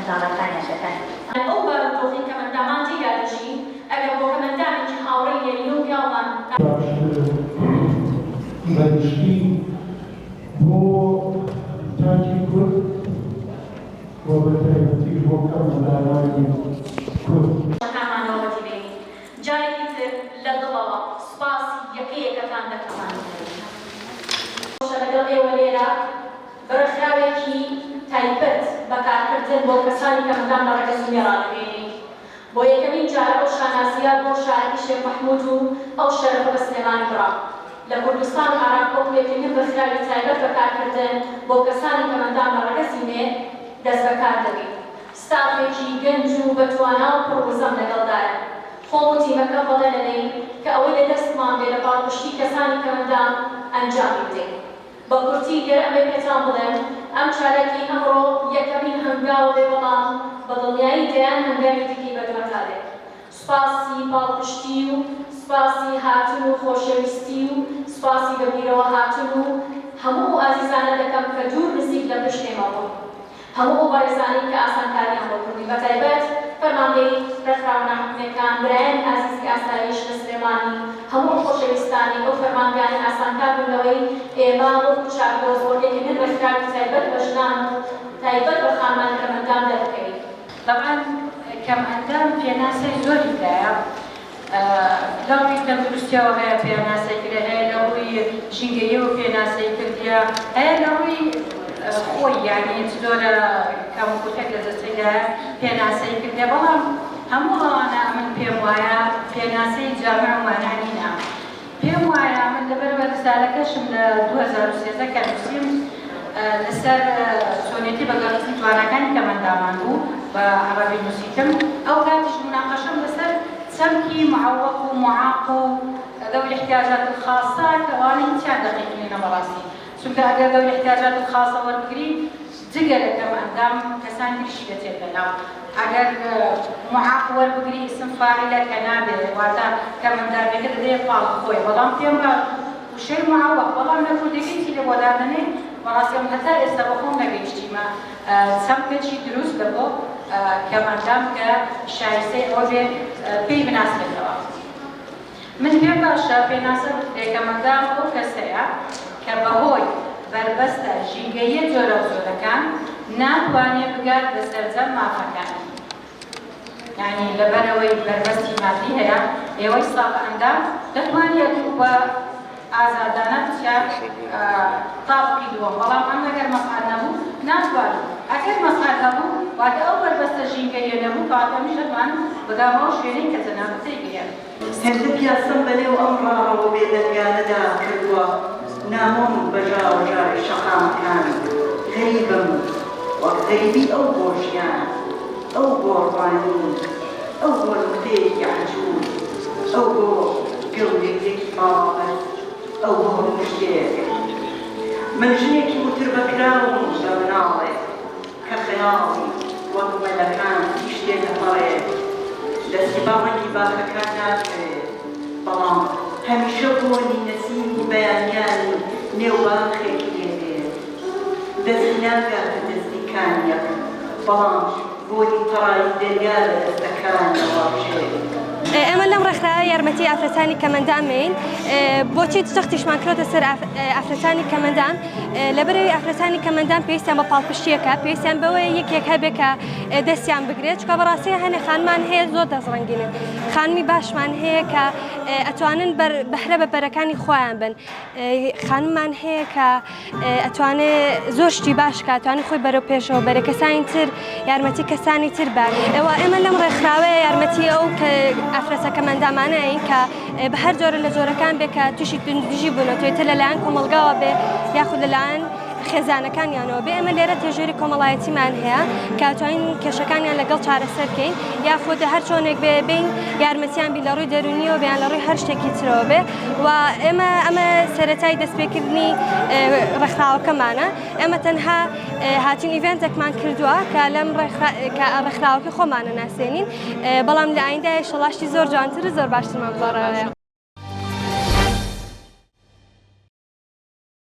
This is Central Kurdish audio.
ناڕەکانی شەکەن ئەو بارودۆخی کەمەندامان جێگا دەژین ئەگەر بۆ کەمەندانێکی هاوڕێی لێنی و پیاومان بەگشتی بۆ تاجی کورد بۆ بەتایبەتی بۆ کەمەندانانی کورد شەکانمانەوەتی بینین جارێکی تر لە دڵەوە سوپاسی یەکەیەکەتان دەکەمان لەگەڵ ئێوە لێرە بەرەخراوێکی تایبەت بەکارکردن بۆ کەسانی کەمەندان بە ڕێگەزینی ڕادەبێنین بۆ یەکەمین جارە ئەو شانازیە بۆ شاعری شێخ مەحموود و ئەو شەرەفە بە سلێمانی برا لە کوردستان و عێراق کۆکلێکردن بەرخراوی تایبەت بەکارکردن بۆ کەسانی کەمەندان بە ڕێگەزینێ دەست بەکار دەبێت ستافێکی گەنج و بەتوانا و پڕوزەم لەگەڵدایە خۆم و تیمەکە بەڵێ دەدەین کە ئەوەی لە دەستمان بێ لە پاڵپشتی کەسانی کەمەندان ئەنجامی بدەین بە کورتی گەر ئەمە پێتان بڵێن ئەم چارەکی ئەمڕۆ یەکەمین هەنگاو بێ بەڵام بە دڵنیایی دەیان هەنگاوی دیکەی بەدوەتا دێت سوپاسی پاڵپشتی و سوپاسی هاتن و خۆشەویستی و سوپاسی بەبیرەوە هاتن و هەموو ئازیزانە دەکەم کە دوور نزیک لە پشتێمە بوون هەموو بەڕێزانی کە ئاسانکاریان بۆ کردی بەتایبەت فەرماندەی ڕێکخراوە ناحوکمیەکان برایانی ئازیزی ئاسایش لە سلێمانی هەموو خۆشەویستانی ئەو فەرمانگانی ئاسانکار بوونەوەی ئێمە وەکو چاکۆز بۆ لێکردن ڕێکخراوی تایبەت بە ژنان و تایبەت بە خانمان کەمەندان دەربکەین طبعا کەمەندان پێناسەی زۆری دایە لە ڕووی تەندروستیەوە هەیە پێناسەی کرێ هەیە لە ڕووی ژینگەییەوە پێناسەی کردیە هەیە لە ڕووی خۆی یعنی زۆرە کەم و کورتێک لە دەستەیە پێناسەی کردێ بەڵام هەموو ئەوانە من پێم وایە پێناسەی جامع و مانانینە پێم وایە من لەبەرەوە رسالەکەشم لە 2013 کە نووسیم لەسەر چۆنێتی بەگەڕستی توانەکانی کەمەندامان بوو بە عەرەبی نووسیتم ئەو کاتیش مناقەشەم لەسەر چەمکی معوق و معاق و ذوي الاحتياجات الخاصة كواني هیچیان دقیقینە بەڕاستی چونکە ئەگەر ذوي الاحتياجات الخاصة وەربگری جگەرە کەمەندام کەسانی تریشی دەچێت لەناو ئەگەر معاق وەربگری اسم فاعلە کە نابێت واتە کەمەندارێکە دەدەیە پاڵ خۆی بەڵام پێم وشەی معوق بەڵام لە کوردەکەیکی لە بۆ دادنێ بەڕاستی ئەم هەتا ئێستا بە خۆم نەگەیشتیمە چەمکێکی دروست لە بۆ کەمەندام کە شایستەی ئەوە بێ پێی بناسبێتەوە من پێم باشە پێناسە کەمەندام ئەو کەسەیە کە بەهۆی بربەستە ژینگەییە جۆرە و جۆرەکان ناتوانێت بگات بە سەرجەم مافەکانی یعنی لەبەرەوەی بربەستی مادی هەیە ئێوەی ساڵە ئەندام دەتوانێت بە ئازادانە بچیان تاقی دووەم بەڵام ئەم ئەگەر مەسعەد نەبوو ناتوانێت ئەگەر مەسعەد نەبوو واتە ئەو بربەستە ژینگەییە نەبوو کاتەمیش دەتوانم بەدامەوە شوێنەی کە جەنابەتەی گرێن هەندێک پیاسەم بەنێو ئەم ڕاڕەوە بێدەنگانەدا کردووە نامۆم بەژا و ژاری شەقامەکان غەریبم وەک غەریبی ئەو بۆ ژیان ئەو بۆ ڕوانی ئەو بۆ نوکتەیەکی عەجوب ئەو بۆ گەورەیەکی بابەت ئەو بۆ مشتێک من ژنێکی وتر بەکراوم لە مناڵێ کە خەیاڵی وەک مەلەکان تیشتێ دەپەڕێت دەستی باڕێکی باخەکان ناکرێت بەڵام هەمیشە بۆنی نەسیمی بەیانیانی نێوباخێکی لێدێت دەستی ناگاتە دەستیکانیەک بەڵام بۆنی تەڕایی دەریا لە دەستەکانەوە بژێت ئێمە لەم ڕێکخراوە یارمەتی ئافرەتانی کەمەندامین بۆچی تەختیشمان کردوتە سەر ئافرەتانی کەمەندان لەبەرەوەی ئافرەتانی کەمەندان پێویستیان بە پاڵپشتیەکە پێویستیان بەوەی یەکێک هەبێت کە دەستیان بگرێت چکە بەڕاستی هەنێ خانمان هەیە زۆر دەستڕەنگینن خانمی باشمان هەیە کە ئەتوانن بەهرە بەبەرەکانی خۆیان بن خانممان هەیە کە ئەتوانێت زۆر شتی باش کە ئەتوانێت خۆی بەرەو پێشەوە بەرە کەسانی تر یارمەتی کەسانی تر بە ئێمە لەم ڕێکخراوەیە یارمەتی ئەو کە ئافرەتە کەمەندامانەیە کە بە هەر جۆرە لە جۆرەکان بێ کە تووشی دژی بوونەوە لەلایەن کۆمەلگاوە بێ یاخود لەلایەن خێزانەکانیانەوە بێ ئەمە لێرە تێژێری کۆمەڵایەتیمان هەیە کە ئەتوانین کێشەکانیان لەگەڵ چارەسەر بکەین یاخود هەر چۆنێک بێ بین یارمەتیان بی لە ڕووی دەرونیەوە بیان لە ڕووی هەر شتێکی ترەوە بێ و ئەمە سەرەتای دەستپێکردنی ڕێکخراوەکەمانە ئێمە تەنها هاتوین ئیڤێنتێکمان کردووە کە لەم ڕێکخراوەکەی خۆمانە ناسێنین بەڵام لە ئایندای شەڵاشتی زۆر جوانتر زۆر باشترمان بڵاڕەوەیە